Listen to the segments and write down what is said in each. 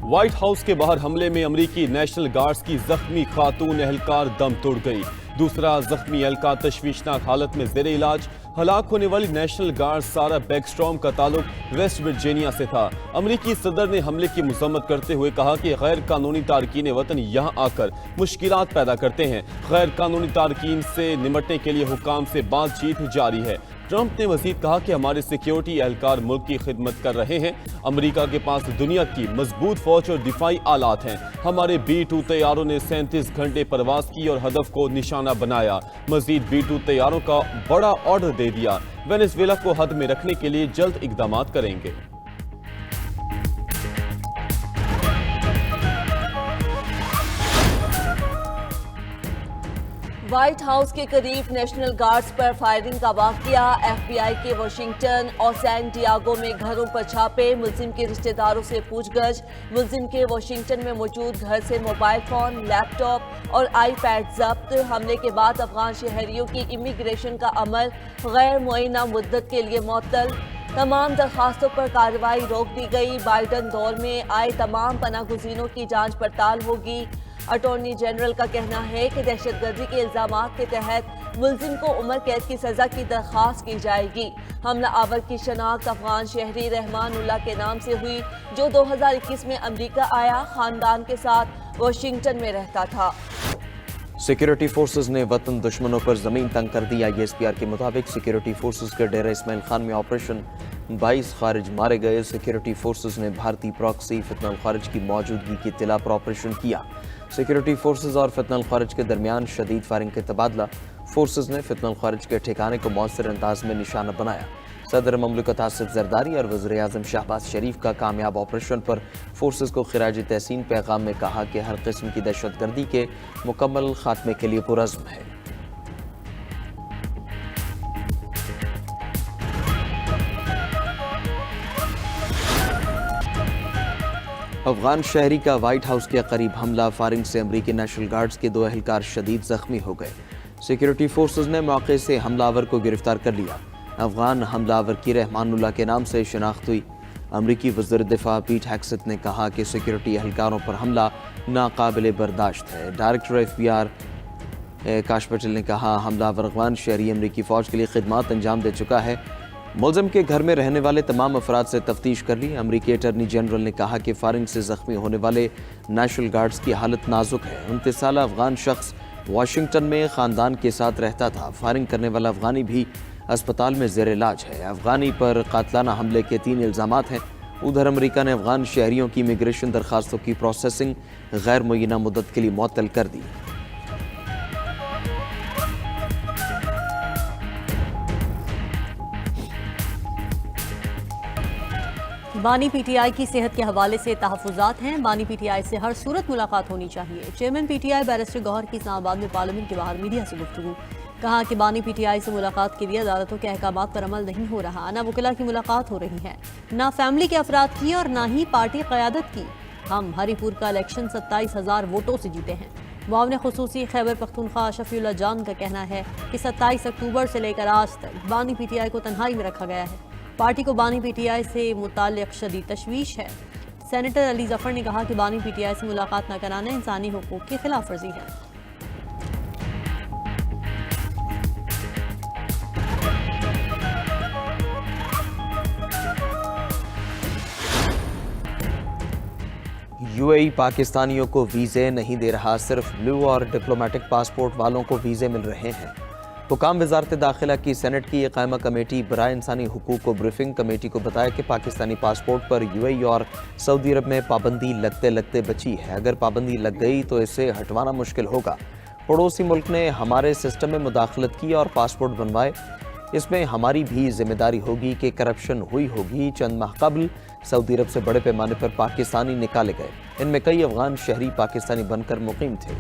White house के बाहर हमले में अमेरिकी नेशनल गार्ड्स की जख्मी खातून एहलकार दम तोड़ गई। दूसरा जख्मी एहलकार तशवीशनाक हालत में जेर इलाज। हलाक होने वाली नेशनल गार्ड सारा बैकस्ट्रॉम का ताल्लुक वेस्ट वर्जीनिया से था। अमेरिकी सदर ने हमले की मजम्मत करते हुए कहा कि गैर कानूनी तारकीन वतन यहाँ आकर मुश्किलात पैदा करते हैं। गैर कानूनी तारकीन से निमटने के लिए हुकाम से बातचीत जारी है। ट्रंप ने मजीद कहा कि हमारे सिक्योरिटी एहलकार मुल्क की खिदमत कर रहे हैं। अमेरिका के पास दुनिया की मजबूत फौज और दिफाई आलात हैं। हमारे B-2 तैयारों ने 37 घंटे परवाज की और हदफ को निशाना बनाया। मजीद B-2 तैयारों का बड़ा ऑर्डर दे दिया। वेनेजुएला को हद में रखने के लिए जल्द इकदाम करेंगे। व्हाइट हाउस के करीब नेशनल गार्ड्स पर फायरिंग का वाकया। FBI के वाशिंगटन और सैन डियागो में घरों पर छापे। मुलजिम के रिश्तेदारों से पूछगछ। मुलजिम के वाशिंगटन में मौजूद घर से मोबाइल फोन, लैपटॉप और iPad जब्त। हमले के बाद अफगान शहरियों की इमिग्रेशन का अमल गैर मुअय्यना मुद्दत के लिए मुअत्तल। तमाम दरखास्तों पर कार्रवाई रोक दी गई। बाइडन दौर में आए तमाम पनाहगुज़ीनों की जांच पड़ताल होगी। अटॉर्नी जनरल का कहना है कि दहशतगर्दी के इल्जामात के तहत मुलजिम को उम्र कैद की सजा की दरख्वास्त की जाएगी। हमला आवर की शनाख्त अफगान शहरी रहमानुल्लाह के नाम से हुई, जो 2021 में अमेरिका आया, खानदान के साथ वाशिंगटन में रहता था। सिक्योरिटी फोर्सेज ने वतन दुश्मनों पर जमीन तंग कर दी। ISPR के मुताबिक सिक्योरिटी फोर्सेज के डेरा इस्माइल खान में ऑपरेशन 22 खारिज मारे गए। सिक्योरिटी फोर्सेज ने भारतीय प्रॉक्सी फितनल खारिज की मौजूदगी की इत्तला पर ऑपरेशन किया। सिक्योरिटी फोर्सेज और फितनल खारिज के दरमियान शदीद फायरिंग के तबादला। फोर्सेज ने फितनल खारिज के ठिकाने को मौसर अंदाज में निशाना बनाया। सदर ममलकत आसिफ जरदारी और वज़ीर आज़म शहबाज शरीफ का कामयाब ऑपरेशन पर फोर्सेज को खिराज तहसीन पैगाम में कहा कि हर किस्म की दहशतगर्दी के मुकम्मल खात्मे के लिए पुरज़्म है। अफगान शहरी का व्हाइट हाउस के करीब हमला। फायरिंग से अमरीकी नेशनल गार्ड्स के 2 एहलकार शदीद जख्मी हो गए। सिक्योरिटी फोर्सेज ने मौके से हमलावर को गिरफ्तार कर लिया। अफगान हमलावर की रहमानुल्लाह के नाम से शनाख्त हुई। अमरीकी वज़ीर दिफा पीट हेक्सेथ ने कहा कि सिक्योरिटी एहलकारों पर हमला नाकाबिले बर्दाश्त है। डायरेक्टर FBI काश पटेल ने कहा हमलावर अफगान शहरी अमरीकी फ़ौज के लिए खिदमत अंजाम दे चुका है। मुलजिम के घर में रहने वाले तमाम अफराद से तफ्तीश कर ली। अमरीकी अटॉर्नी जनरल ने कहा कि फायरिंग से जख्मी होने वाले नेशनल गार्ड्स की हालत नाजुक है। 29 साल अफगान शख्स वाशिंगटन में ख़ानदान के साथ रहता था। फायरिंग करने वाला अफगानी भी अस्पताल में ज़ेर इलाज है। अफगानी पर कातलाना हमले के 3 इल्ज़ामात हैं। उधर अमरीका ने अफगान शहरियों की इमिग्रेशन दरखास्तों की प्रोसेसिंग गैर मुअय्यना मुद्दत के लिए मुअत्तल कर दी। बानी PTI की सेहत के हवाले से तहफ़्फ़ुज़ात हैं। बानी PTI से हर सूरत मुलाकात होनी चाहिए। चेयरमैन PTI बैरिस्टर गौहर की इस्लामाबाद में पार्लियामेंट के बाहर मीडिया से गुफ्तगू। कहा कि बानी PTI से मुलाकात के लिए अदालतों के अहकामात पर अमल नहीं हो रहा। ना वकिला की मुलाकात हो रही है, ना फैमिली के अफराद की और ना ही पार्टी क़यादत की। हम हरीपुर का इलेक्शन 27,000 वोटों से जीते हैं। मुआविन ख़ुसूसी खैबर पख्तूनख्वा शफीउल्लाह जान का कहना है कि 27 अक्टूबर से लेकर आज तक बानी PTI को तन्हाई में रखा गया है। पार्टी को बानी PTI से मुताल्लिक़ शदीद तशवीश है। सेनेटर अली जफ़र ने कहा कि बानी PTI से मुलाकात न कराना इंसानी हुकूक़ की खिलाफ वर्जी है। UAE पाकिस्तानियों को वीज़े नहीं दे रहा। सिर्फ ब्लू और डिप्लोमेटिक पासपोर्ट वालों को वीज़े मिल रहे हैं। हुकाम वज़ारत दाखिला की सेनेट की कायमा कमेटी बराए इंसानी हुकूक को ब्रीफिंग कमेटी को बताया कि पाकिस्तानी पासपोर्ट पर UAE और सऊदी अरब में पाबंदी लगते लगते बची है। अगर पाबंदी लग गई तो इसे हटवाना मुश्किल होगा। पड़ोसी मुल्क ने हमारे सिस्टम में मुदाखलत की और पासपोर्ट बनवाए। इसमें हमारी भी जिम्मेदारी होगी कि करप्शन हुई होगी। चंद माह कबल सऊदी अरब से बड़े पैमाने पर पाकिस्तानी निकाले गए। इनमें कई अफगान शहरी पाकिस्तानी बनकर मुकीम थे।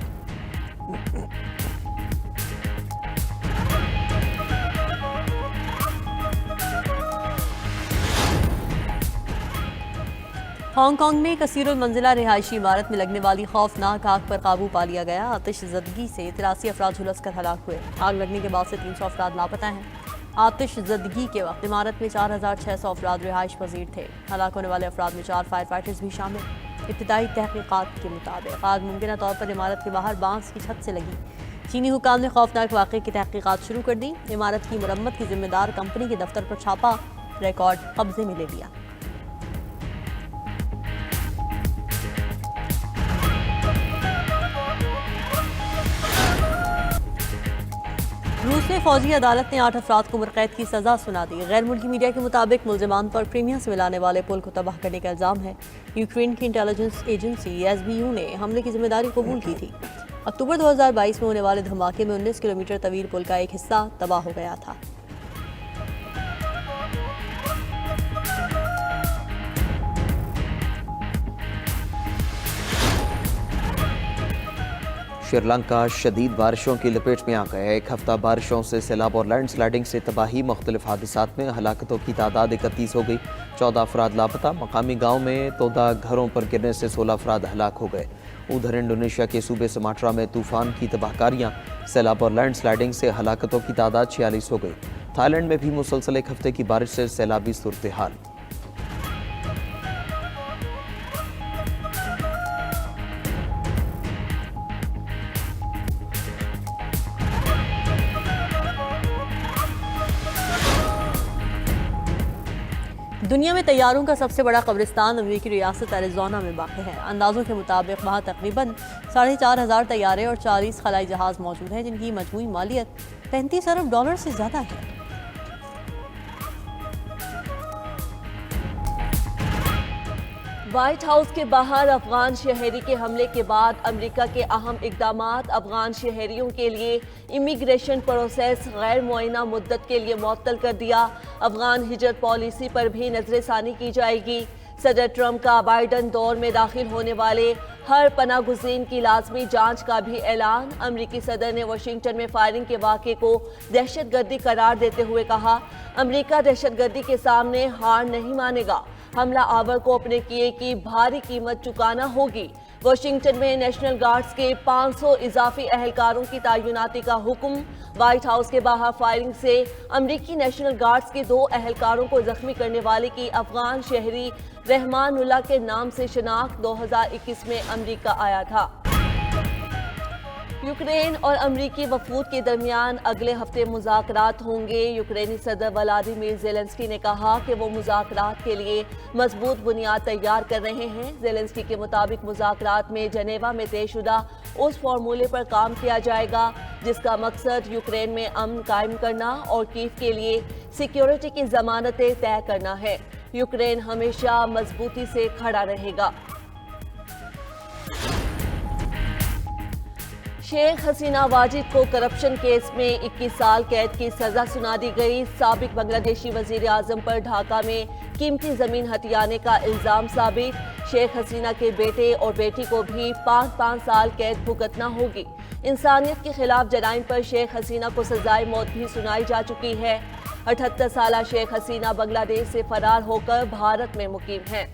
हांगकांग में कसीरुल मंजिला रिहायशी इमारत में लगने वाली खौफनाक आग पर काबू पा लिया गया। आतिशज़दगी से 83 अफराद झुलसकर हलाक हुए। आग लगने के बाद से 300 अफराद लापता हैं। आतिशज़दगी के वक्त इमारत में 4,600 अफराद रिहाइश पजीर थे। हलाक होने वाले अफराद में 4 फायर फाइटर्स भी शामिल। इब्तदाई तहकीकात के मुताबिक आग मुमकिन तौर पर इमारत के बाहर बांस की छत से लगी। चीनी हुकाम ने खौफनाक वाक़े की तहकीकात शुरू कर दी। इमारत की मरम्मत की जिम्मेदार कंपनी के दफ्तर पर छापा, रिकॉर्ड कब्जे में ले लिया। रूस में फौजी अदालत ने 8 अफराद को उम्रकैद की सजा सुना दी। गैर मुल्की मीडिया के मुताबिक मुल्जिमान पर क्रीमिया से मिलाने वाले पुल को तबाह करने का इल्ज़ाम है। यूक्रेन की इंटेलिजेंस एजेंसी SBU ने हमले की जिम्मेदारी कबूल की थी। अक्टूबर 2022 में होने वाले धमाके में 19 किलोमीटर तवील पुल का एक हिस्सा तबाह हो गया था। श्रीलंका शदीद बारिशों की लपेट में आ गया। एक हफ्ता बारिशों से सैलाब और लैंड स्लाइडिंग से तबाही। मुख्तलिफ हादसात में हलाकतों की तादाद 31 हो गई। 14 अफराद लापता। मकामी गाँव में तोदा घरों पर गिरने से 16 अफराद हलाक हो गए। उधर इंडोनेशिया के सूबे सुमाट्रा में तूफान की तबाहकारियाँ, सैलाब और लैंड स्लाइडिंग से हलाकतों की तादाद 46 हो गई। थाईलैंड में भी मुसलसल एक हफ्ते की बारिश से सैलाबी सूरत हाल। दुनिया में तैयारों का सबसे बड़ा कब्रिस्तान अमेरिकी रियासत एरिज़ोना में वाक़ है। अंदाज़ों के मुताबिक वहाँ तकरीबन 4,500 तैयारे और 40 खलाई जहाज़ मौजूद हैं, जिनकी मजमूई मालियत $35 अरब से ज़्यादा है। व्हाइट हाउस के बाहर अफगान शहरी के हमले के बाद अमेरिका के अहम इक़दामात। अफगान शहरियों के लिए इमिग्रेशन प्रोसेस गैर मुअय्यना मुद्दत के लिए मुअत्तल कर दिया। अफगान हिजरत पॉलिसी पर भी नजरसानी की जाएगी। सदर ट्रंप का बाइडन दौर में दाखिल होने वाले हर पनागुज़ीन की लाजमी जांच का भी ऐलान। अमरीकी सदर ने वाशिंगटन में फायरिंग के वाक़े को दहशतगर्दी करार देते हुए कहा, अमरीका दहशतगर्दी के सामने हार नहीं मानेगा। हमला आवर को अपने किए की भारी कीमत चुकाना होगी। वाशिंगटन में नेशनल गार्ड्स के 500 इजाफी अहलकारों की तैनाती का हुक्म। व्हाइट हाउस के बाहर फायरिंग से अमरीकी नेशनल गार्ड्स के 2 अहलकारों को जख्मी करने वाले की अफगान शहरी रहमानुल्लाह के नाम से शनाख्त 2021 में अमरीका आया था। यूक्रेन और अमरीकी वफूद के दरमियान अगले हफ्ते मुज़ाकरात होंगे। यूक्रेनी सदर व्लादिमीर ज़ेलेंस्की ने कहा कि वो मुज़ाकरात के लिए मजबूत बुनियाद तैयार कर रहे हैं। ज़ेलेंस्की के मुताबिक मुज़ाकरात में जनेवा में तयशुदा उस फार्मूले पर काम किया जाएगा जिसका मकसद यूक्रेन में अमन कायम करना और कीव के लिए सिक्योरिटी की ज़मानतें तय करना है। यूक्रेन हमेशा मजबूती से खड़ा रहेगा। शेख हसीना वाजिद को करप्शन केस में 21 साल कैद की सजा सुना दी गई। साबिक बांग्लादेशी वजीर आजम पर ढाका में कीमती जमीन हथियाने का इल्जाम साबित। शेख हसीना के बेटे और बेटी को भी 5-5 साल कैद भुगतना होगी। इंसानियत के खिलाफ जराइम पर शेख हसीना को सजाए मौत भी सुनाई जा चुकी है। 78 साला शेख हसीना बांग्लादेश से फरार होकर भारत में मुकीम हैं।